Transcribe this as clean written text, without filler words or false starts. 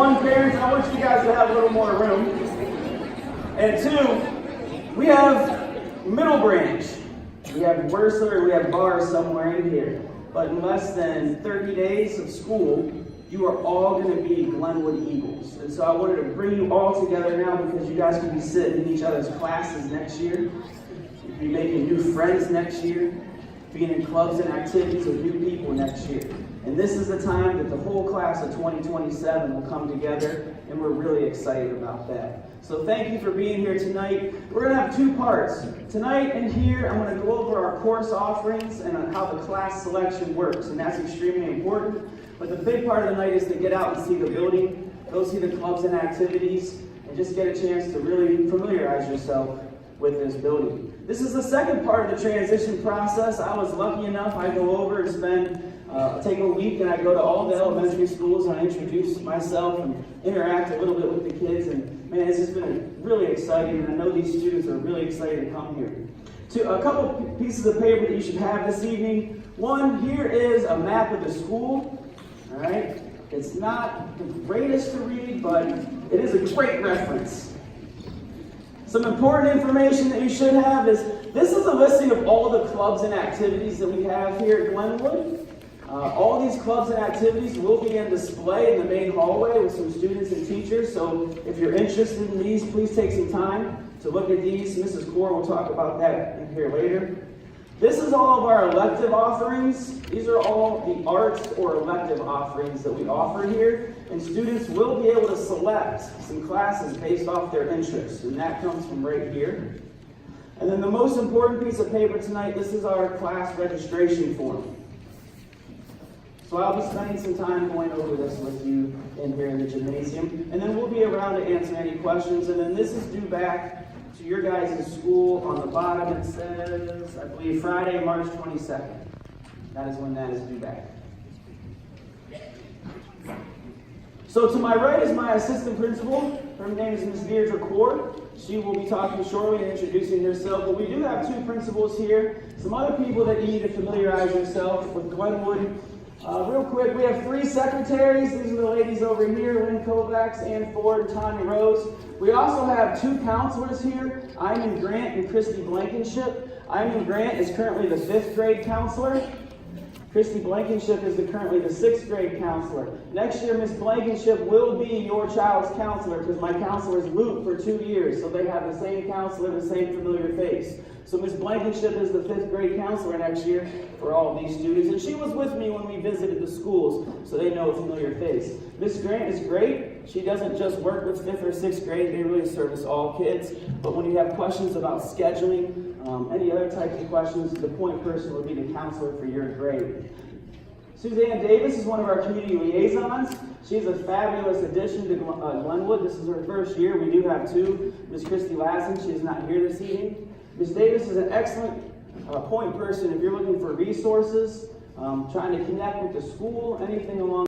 one, parents, I want you guys to have a little more room. And two, we have Middle Branch. We have Wersler, we have bars somewhere in here. But in less than 30 days of school, you are all going to be Glenwood Eagles. And so I wanted to bring you all together now because you guys can be sitting in each other's classes next year. You'll be making new friends next year, being in clubs and activities with new people next year. And this is the time that the whole class of 2027 will come together, and we're really excited about that. So thank you for being here tonight. We're going to have two parts. Tonight and here, I'm going to go over our course offerings and on how the class selection works, and that's extremely important. But the big part of the night is to get out and see the building, go see the clubs and activities, and just get a chance to really familiarize yourself with this building. This is the second part of the transition process. I was lucky enough, I go over and take a week and I go to all the elementary schools and I introduce myself and interact a little bit with the kids, and man, it's just been really exciting, and I know these students are really excited to come here. A couple pieces of paper that you should have this evening. One, here is a map of the school. All right, it's not the greatest to read, but it is a great reference. Some important information that you should have is, this is a listing of all the clubs and activities that we have here at Glenwood. All these clubs and activities will be in display in the main hallway with some students and teachers, so if you're interested in these, please take some time to look at these. Mrs. Core will talk about that in here later. This is all of our elective offerings. These are all the arts or elective offerings that we offer here, and students will be able to select some classes based off their interests, and that comes from right here. And then the most important piece of paper tonight, this is our class registration form. So I'll be spending some time going over this with you in here in the gymnasium, and then we'll be around to answer any questions. And then this is due back to your guys' school. On the bottom it says, I believe, Friday, March 22nd. That is when that is due back. So to my right is my assistant principal. Her name is Ms. Deirdre Core. She will be talking shortly and introducing herself. But we do have two principals here, some other people that you need to familiarize yourself with Glenwood. Real quick, we have three secretaries. These are the ladies over here, Lynn Kovacs, Ann Ford, and Tanya Rose. We also have two counselors here, Iman Grant and Christy Blankenship. Iman Grant is currently the 5th grade counselor. Christy Blankenship is currently the 6th grade counselor. Next year, Miss Blankenship will be your child's counselor because my counselor is Luke for 2 years, so they have the same counselor, the same familiar face. So Miss Blankenship is the 5th grade counselor next year for all of these students, and she was with me when we visited the schools, so they know a familiar face. Miss Grant is great. She doesn't just work with 5th or 6th grade, they really service all kids. But when you have questions about scheduling, any other types of questions, the point person will be the counselor for your grade. Suzanne Davis is one of our community liaisons. She's a fabulous addition to Glenwood. This is her first year. We do have two. Miss Christy Lassen, she is not here this evening. Ms. Davis is an excellent point person if you're looking for resources, trying to connect with the school, anything along